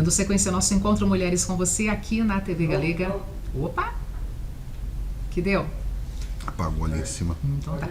Dando sequência ao nosso encontro Mulheres com Você aqui na TV Galega. Opa! Que deu? Apagou ali em cima. Então tá.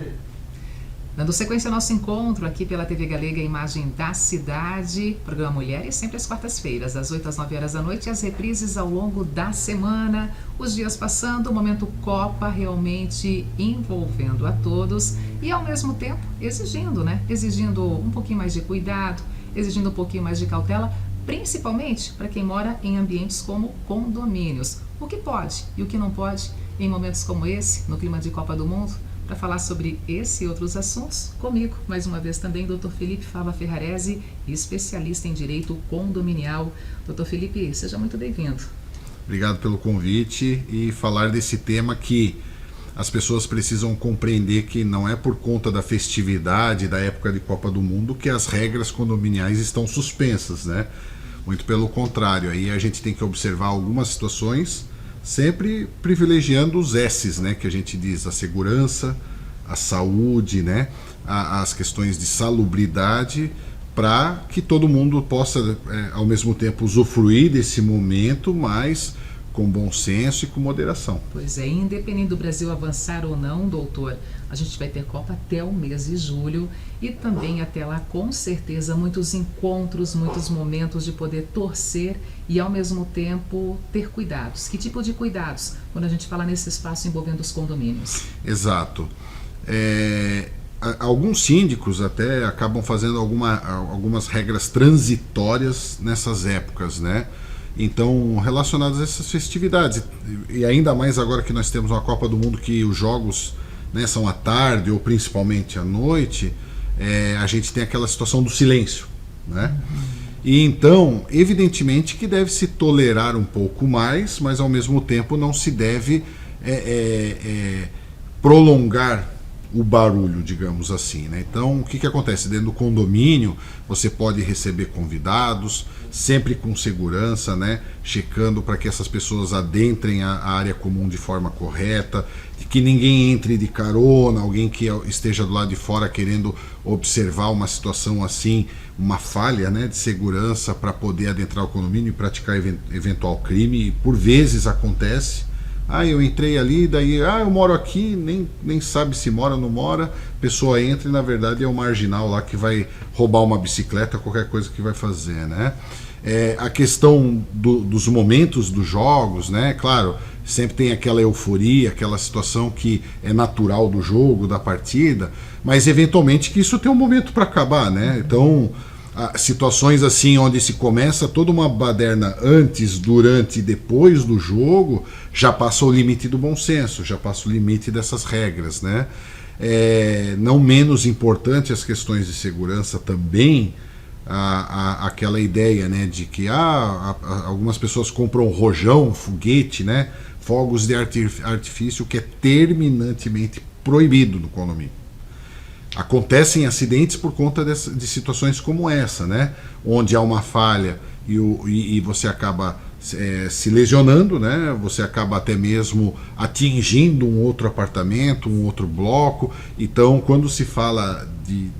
Dando sequência ao nosso encontro aqui pela TV Galega, Imagem da Cidade, programa Mulheres, sempre às quartas-feiras, das 8 às 9 horas da noite, e as reprises ao longo da semana, os dias passando, o momento Copa realmente envolvendo a todos e ao mesmo tempo exigindo, Exigindo um pouquinho mais de cuidado, exigindo um pouquinho mais de cautela, principalmente para quem mora em ambientes como condomínios. O que pode e o que não pode em momentos como esse, no clima de Copa do Mundo. Para falar sobre esse e outros assuntos, comigo, mais uma vez também, Dr. Felipe Fava Ferrarese, especialista em Direito Condominial. Dr. Felipe, seja muito bem-vindo. Obrigado pelo convite e falar desse tema que as pessoas precisam compreender que não é por conta da festividade da época de Copa do Mundo que as regras condominiais estão suspensas, Muito pelo contrário, aí a gente tem que observar algumas situações, sempre privilegiando os S's, que a gente diz, a segurança, a saúde, as questões de salubridade, para que todo mundo possa, ao mesmo tempo, usufruir desse momento, mas com bom senso e com moderação. Pois é, independente do Brasil avançar ou não, doutor, a gente vai ter Copa até o mês de julho e também até lá, com certeza, muitos encontros, muitos momentos de poder torcer e, ao mesmo tempo, ter cuidados. Que tipo de cuidados quando a gente fala nesse espaço envolvendo os condomínios? Exato. Alguns síndicos até acabam fazendo algumas regras transitórias nessas épocas, Então, relacionadas a essas festividades, e ainda mais agora que nós temos uma Copa do Mundo que os jogos são à tarde ou principalmente à noite, a gente tem aquela situação do silêncio, E então, evidentemente que deve-se tolerar um pouco mais, mas ao mesmo tempo não se deve prolongar o barulho, digamos assim, Então, o que acontece? Dentro do condomínio, você pode receber convidados, sempre com segurança, checando para que essas pessoas adentrem a área comum de forma correta, que ninguém entre de carona, alguém que esteja do lado de fora querendo observar uma situação assim, uma falha de segurança para poder adentrar o condomínio e praticar eventual crime, e por vezes acontece. Eu entrei ali, daí, eu moro aqui, nem sabe se mora ou não mora, a pessoa entra e na verdade é um marginal lá que vai roubar uma bicicleta, qualquer coisa que vai fazer, A questão dos momentos dos jogos, Claro, sempre tem aquela euforia, aquela situação que é natural do jogo, da partida, mas eventualmente que isso tem um momento para acabar, Então, situações assim onde se começa toda uma baderna antes, durante e depois do jogo, já passa o limite do bom senso, já passa o limite dessas regras, Não menos importante as questões de segurança também, aquela ideia de que algumas pessoas compram rojão, foguete, fogos de artifício, que é terminantemente proibido no condomínio. Acontecem acidentes por conta de situações como essa, onde há uma falha e você acaba se lesionando, Você acaba até mesmo atingindo um outro apartamento, um outro bloco. Então, quando se fala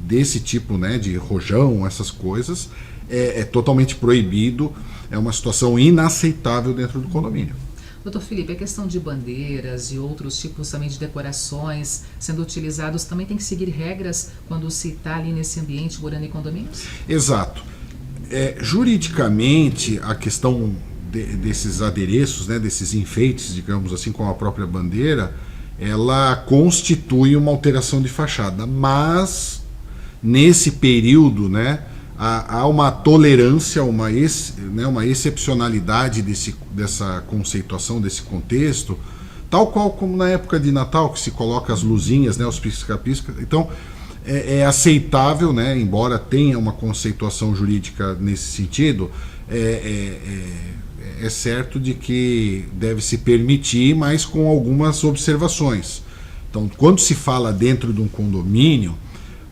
desse tipo, de rojão, essas coisas, é totalmente proibido, é uma situação inaceitável dentro do condomínio. Doutor Felipe, a questão de bandeiras e outros tipos também de decorações sendo utilizados também tem que seguir regras quando se está ali nesse ambiente morando em condomínios? Exato. Juridicamente, a questão desses adereços, desses enfeites, digamos assim, com a própria bandeira, ela constitui uma alteração de fachada, mas nesse período, há uma tolerância, uma excepcionalidade dessa conceituação, desse contexto, tal qual como na época de Natal, que se coloca as luzinhas, os pisca-pisca. Então, é aceitável, embora tenha uma conceituação jurídica nesse sentido, é certo de que deve se permitir, mas com algumas observações. Então, quando se fala dentro de um condomínio,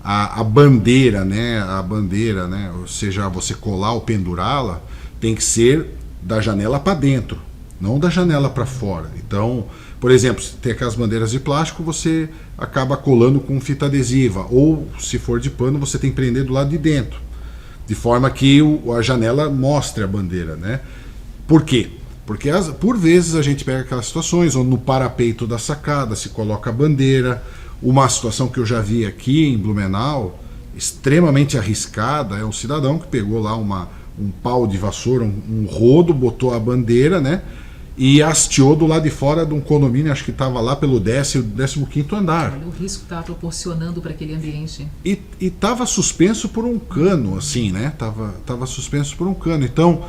a bandeira, ou seja, você colar ou pendurá-la, tem que ser da janela para dentro, não da janela para fora. Então, por exemplo, se tem aquelas bandeiras de plástico, você acaba colando com fita adesiva, ou se for de pano, você tem que prender do lado de dentro. de forma que a janela mostre a bandeira, né? Por quê? Porque por vezes a gente pega aquelas situações onde no parapeito da sacada se coloca a bandeira. Uma situação que eu já vi aqui em Blumenau, extremamente arriscada, é um cidadão que pegou lá um pau de vassoura, um rodo, botou a bandeira, né? E hasteou do lado de fora de um condomínio, acho que estava lá pelo 15º andar. Olha o risco que estava proporcionando para aquele ambiente. E estava suspenso por um cano, assim, né? Tava suspenso por um cano. Então,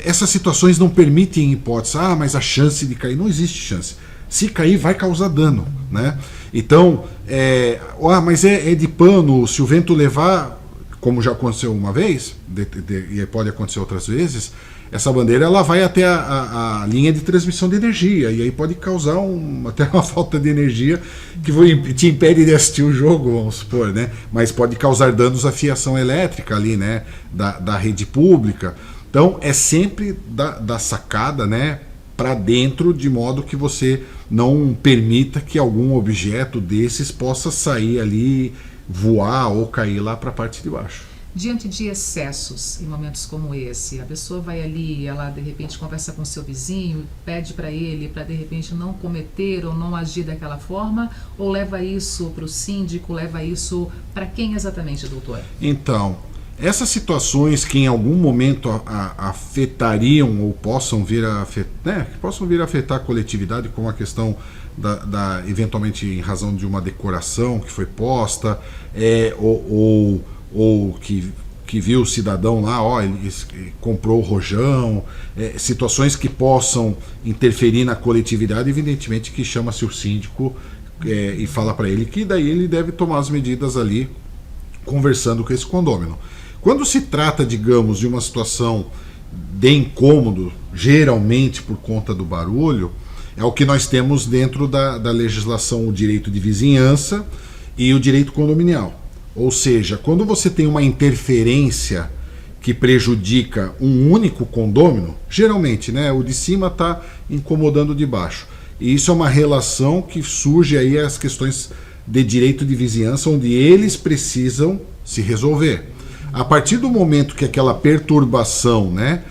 essas situações não permitem hipótese. Mas a chance de cair, não existe chance. Se cair, vai causar dano, né? Então, mas é de pano, se o vento levar, como já aconteceu uma vez, e pode acontecer outras vezes, essa bandeira ela vai até a linha de transmissão de energia, e aí pode causar até uma falta de energia que te impede de assistir o jogo, vamos supor, né? Mas pode causar danos à fiação elétrica ali, né? Da rede pública. Então é sempre da sacada, né? Para dentro, de modo que você não permita que algum objeto desses possa sair ali, voar ou cair lá para a parte de baixo. Diante de excessos, em momentos como esse, a pessoa vai ali, ela de repente conversa com seu vizinho, pede para ele para de repente não cometer ou não agir daquela forma, ou leva isso para o síndico, leva isso para quem exatamente, doutor? Então, essas situações que em algum momento afetariam ou possam vir a afetar a coletividade, como a questão eventualmente em razão de uma decoração que foi posta, ou que viu o cidadão lá, ele comprou o rojão, situações que possam interferir na coletividade, evidentemente que chama-se o síndico e fala para ele que daí ele deve tomar as medidas ali, conversando com esse condômino. Quando se trata, digamos, de uma situação de incômodo, geralmente por conta do barulho, é o que nós temos dentro da legislação, o direito de vizinhança e o direito condominial. Ou seja, quando você tem uma interferência que prejudica um único condômino, geralmente, né, o de cima está incomodando o de baixo. E isso é uma relação que surge aí as questões de direito de vizinhança, onde eles precisam se resolver. A partir do momento que aquela perturbação, né,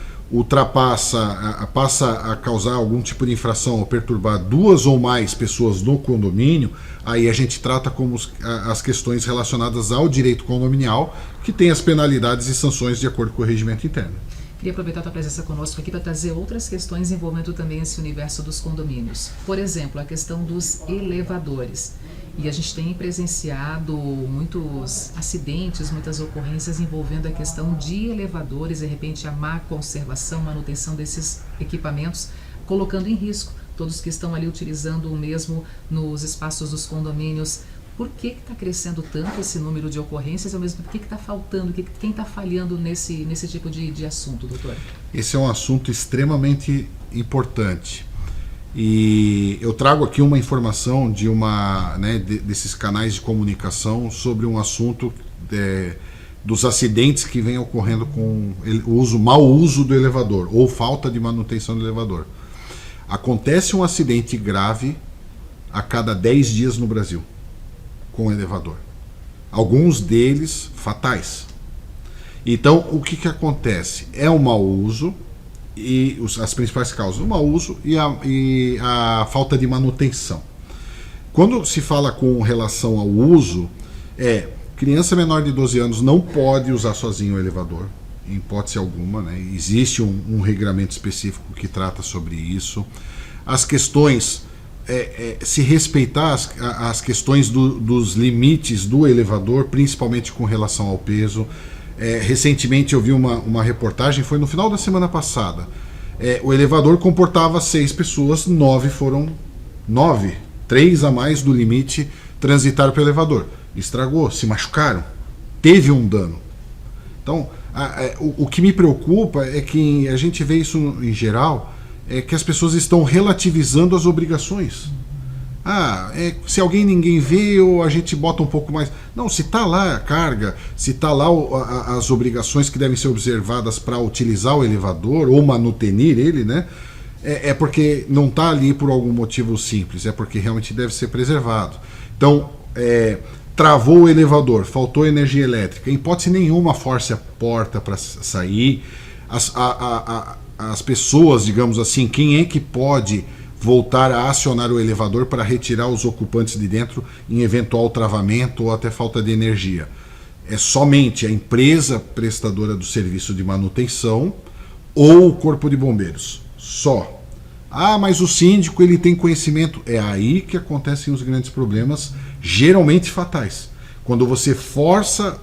passa a causar algum tipo de infração ou perturbar duas ou mais pessoas no condomínio, aí a gente trata como as questões relacionadas ao direito condominial, que tem as penalidades e sanções de acordo com o regimento interno. Queria aproveitar a tua presença conosco aqui para trazer outras questões envolvendo também esse universo dos condomínios. Por exemplo, a questão dos elevadores. E a gente tem presenciado muitos acidentes, muitas ocorrências envolvendo a questão de elevadores, de repente a má conservação, manutenção desses equipamentos, colocando em risco todos que estão ali utilizando o mesmo nos espaços dos condomínios. Por que está crescendo tanto esse número de ocorrências? Ao mesmo tempo, o que está faltando? Quem está falhando nesse tipo de assunto, doutor? Esse é um assunto extremamente importante. E eu trago aqui uma informação desses canais de comunicação sobre um assunto dos acidentes que vem ocorrendo com o mau uso do elevador ou falta de manutenção do elevador. Acontece um acidente grave a cada 10 dias no Brasil com o elevador. Alguns deles fatais. Então, o que acontece? É o mau uso. E as principais causas, o mau uso e a falta de manutenção. Quando se fala com relação ao uso, criança menor de 12 anos não pode usar sozinho o elevador, em hipótese alguma, né? Existe um regramento específico que trata sobre isso. As questões, se respeitar as questões dos limites do elevador, principalmente com relação ao peso. Recentemente eu vi uma reportagem, foi no final da semana passada. O elevador comportava 6 pessoas, 3 a mais do limite transitaram pelo elevador. Estragou, se machucaram, teve um dano. Então, o que me preocupa é que a gente vê isso em geral, é que as pessoas estão relativizando as obrigações. Se ninguém vê, ou a gente bota um pouco mais. Não, se está lá a carga, se está lá as obrigações que devem ser observadas para utilizar o elevador ou manutenir ele, né? É porque não está ali por algum motivo simples, é porque realmente deve ser preservado. Então, travou o elevador, faltou energia elétrica, em hipótese nenhuma force a porta para sair. As pessoas, digamos assim, quem é que pode voltar a acionar o elevador para retirar os ocupantes de dentro em eventual travamento ou até falta de energia? É somente a empresa prestadora do serviço de manutenção ou o corpo de bombeiros. Só. Ah, mas o síndico ele tem conhecimento. É aí que acontecem os grandes problemas, geralmente fatais. Quando você força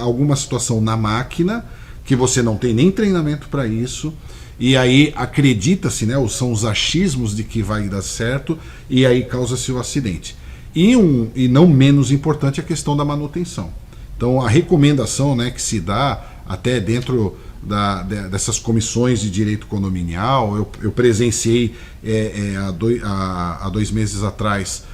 alguma situação na máquina, que você não tem nem treinamento para isso, e aí acredita-se, né, ou são os achismos de que vai dar certo, e aí causa-se o acidente. E não menos importante a questão da manutenção. Então a recomendação, né, que se dá até dentro dessas comissões de direito condominial, eu presenciei há 2 meses atrás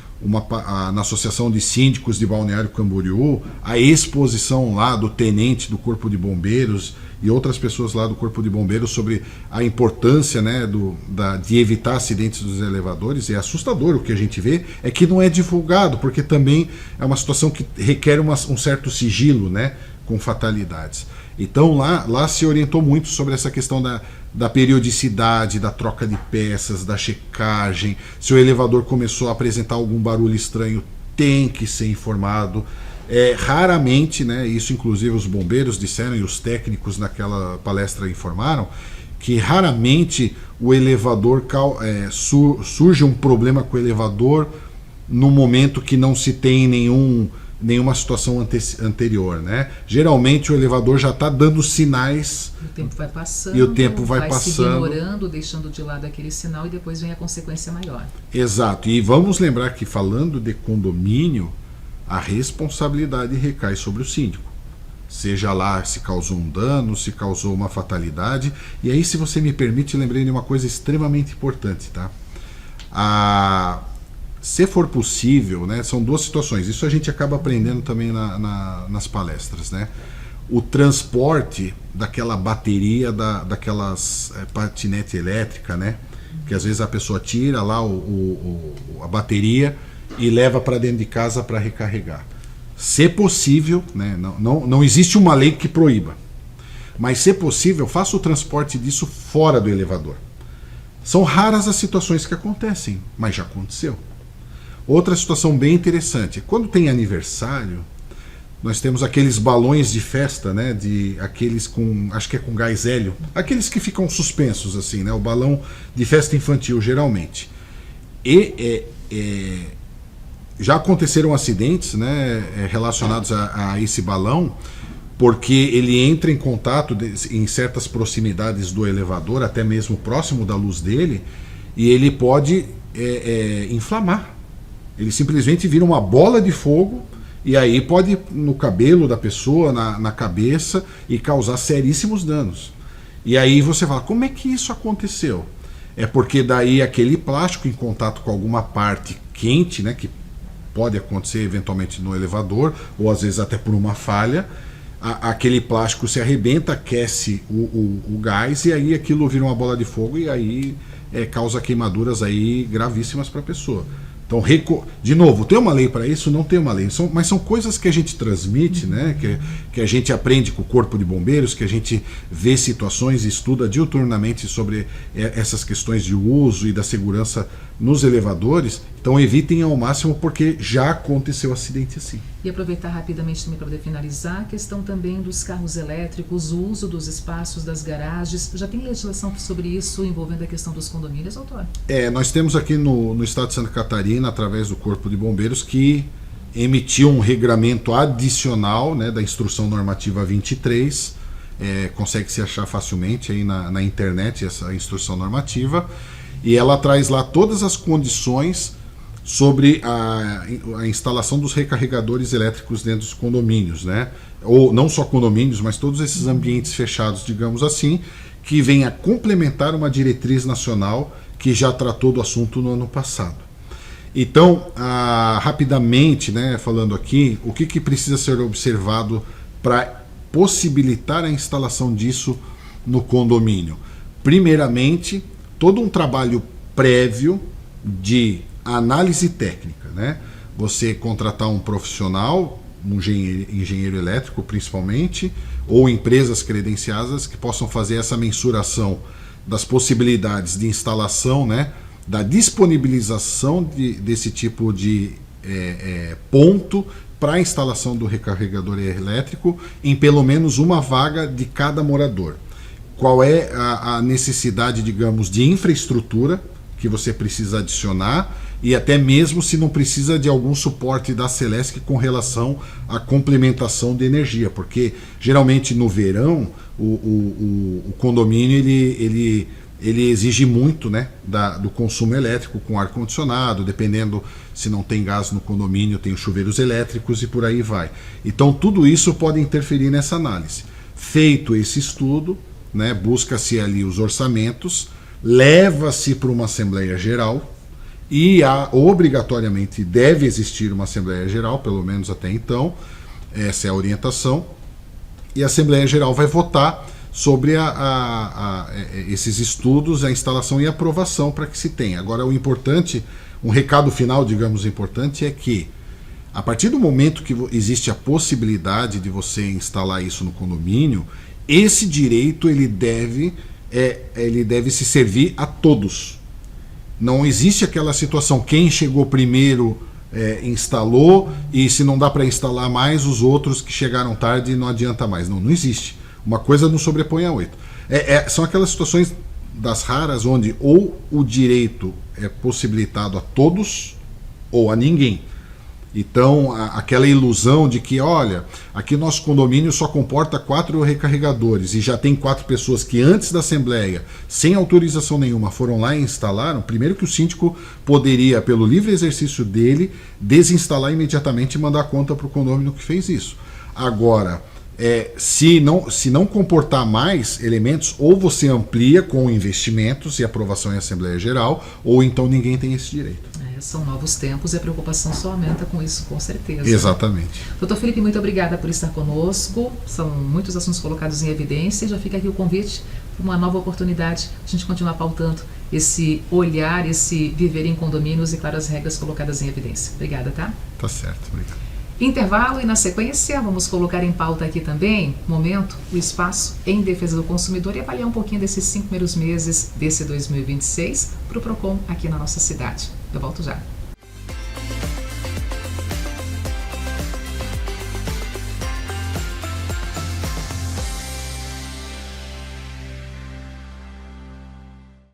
na Associação de Síndicos de Balneário Camboriú, a exposição lá do tenente do Corpo de Bombeiros e outras pessoas lá do Corpo de Bombeiros sobre a importância, né, de evitar acidentes dos elevadores. É assustador. O que a gente vê é que não é divulgado, porque também é uma situação que requer um certo sigilo, né, com fatalidades. Então lá se orientou muito sobre essa questão da periodicidade, da troca de peças, da checagem. Se o elevador começou a apresentar algum barulho estranho, tem que ser informado. Raramente, né, isso inclusive os bombeiros disseram e os técnicos naquela palestra informaram, que raramente o elevador surge um problema com o elevador no momento que não se tem nenhuma situação anterior, né? Geralmente o elevador já está dando sinais. O tempo vai passando. E o tempo vai se passando. ignorando, deixando de lado aquele sinal, e depois vem a consequência maior. Exato. E vamos lembrar que, falando de condomínio, a responsabilidade recai sobre o síndico. Seja lá se causou um dano, se causou uma fatalidade. E aí, se você me permite, lembrei de uma coisa extremamente importante, tá? Se for possível, né, são 2 situações. Isso a gente acaba aprendendo também nas palestras, né? O transporte daquela bateria, daquelas patinete elétrica, né? Que às vezes a pessoa tira lá a bateria e leva para dentro de casa para recarregar. Se possível, né, não existe uma lei que proíba, mas se possível, faça o transporte disso fora do elevador. São raras as situações que acontecem, mas já aconteceu. Outra situação bem interessante, quando tem aniversário, nós temos aqueles balões de festa, né, aqueles com, acho que é com gás hélio, aqueles que ficam suspensos assim, né, o balão de festa infantil geralmente. E já aconteceram acidentes, né, relacionados a esse balão, porque ele entra em contato em certas proximidades do elevador, até mesmo próximo da luz dele, e ele pode inflamar. Ele simplesmente vira uma bola de fogo, e aí pode no cabelo da pessoa, na cabeça, e causar seríssimos danos. E aí você fala, como é que isso aconteceu? É porque daí aquele plástico em contato com alguma parte quente, né, que pode acontecer eventualmente no elevador, ou às vezes até por uma falha, aquele plástico se arrebenta, aquece o gás, e aí aquilo vira uma bola de fogo, e aí causa queimaduras aí gravíssimas para a pessoa. Então, de novo, tem uma lei para isso? Não tem uma lei, mas são coisas que a gente transmite, né? Que a gente aprende com o Corpo de Bombeiros, que a gente vê situações e estuda diuturnamente sobre essas questões de uso e da segurança nos elevadores. Então evitem ao máximo, porque já aconteceu acidente assim. E aproveitar rapidamente também para poder finalizar a questão também dos carros elétricos, o uso dos espaços das garagens. Já tem legislação sobre isso envolvendo a questão dos condomínios, doutor? Nós temos aqui no estado de Santa Catarina, através do Corpo de Bombeiros, que emitiu um regramento adicional, né, da Instrução Normativa 23. Consegue se achar facilmente aí na internet essa instrução normativa, e ela traz lá todas as condições sobre a instalação dos recarregadores elétricos dentro dos condomínios, né? Ou não só condomínios, mas todos esses ambientes fechados, digamos assim, que vem a complementar uma diretriz nacional que já tratou do assunto no ano passado. Então, rapidamente, né, falando aqui, o que precisa ser observado para possibilitar a instalação disso no condomínio? Primeiramente, todo um trabalho prévio de análise técnica, né? Você contratar um profissional um engenheiro elétrico principalmente, ou empresas credenciadas que possam fazer essa mensuração das possibilidades de instalação, né, da disponibilização desse tipo de ponto para a instalação do recarregador elétrico em pelo menos uma vaga de cada morador. Qual é a necessidade, digamos, de infraestrutura que você precisa adicionar, e até mesmo se não precisa de algum suporte da Celesc com relação à complementação de energia, porque geralmente no verão o condomínio ele exige muito, né, do consumo elétrico com ar-condicionado, dependendo se não tem gás no condomínio, tem os chuveiros elétricos e por aí vai. Então tudo isso pode interferir nessa análise. Feito esse estudo, né, busca-se ali os orçamentos, leva-se para uma Assembleia Geral, e obrigatoriamente deve existir uma Assembleia Geral, pelo menos até então, essa é a orientação, e a Assembleia Geral vai votar sobre esses estudos, a instalação e a aprovação para que se tenha. Agora, o importante, um recado final, digamos, importante, é que a partir do momento que existe a possibilidade de você instalar isso no condomínio, esse direito ele deve se servir a todos. Não existe aquela situação, quem chegou primeiro instalou, e se não dá para instalar mais, os outros que chegaram tarde não adianta mais. Não existe. Uma coisa não sobrepõe a outra. São aquelas situações das raras onde ou o direito é possibilitado a todos ou a ninguém. Então, aquela ilusão de que, olha, aqui nosso condomínio só comporta 4 recarregadores e já tem 4 pessoas que antes da Assembleia, sem autorização nenhuma, foram lá e instalaram. Primeiro que o síndico poderia, pelo livre exercício dele, desinstalar imediatamente e mandar a conta para o condomínio que fez isso. Agora, se não comportar mais elementos, ou você amplia com investimentos e aprovação em Assembleia Geral, ou então ninguém tem esse direito. São novos tempos e a preocupação só aumenta com isso, com certeza. Exatamente. Doutor Felipe, muito obrigada por estar conosco. São muitos assuntos colocados em evidência. Já fica aqui o convite para uma nova oportunidade, a gente continuar pautando esse olhar, esse viver em condomínios e, claro, as regras colocadas em evidência. Obrigada, tá? Tá certo, obrigado. Intervalo, e na sequência vamos colocar em pauta aqui também, momento, o espaço em defesa do consumidor, e avaliar um pouquinho desses 5 primeiros meses desse 2026 para o PROCON aqui na nossa cidade. Eu volto já.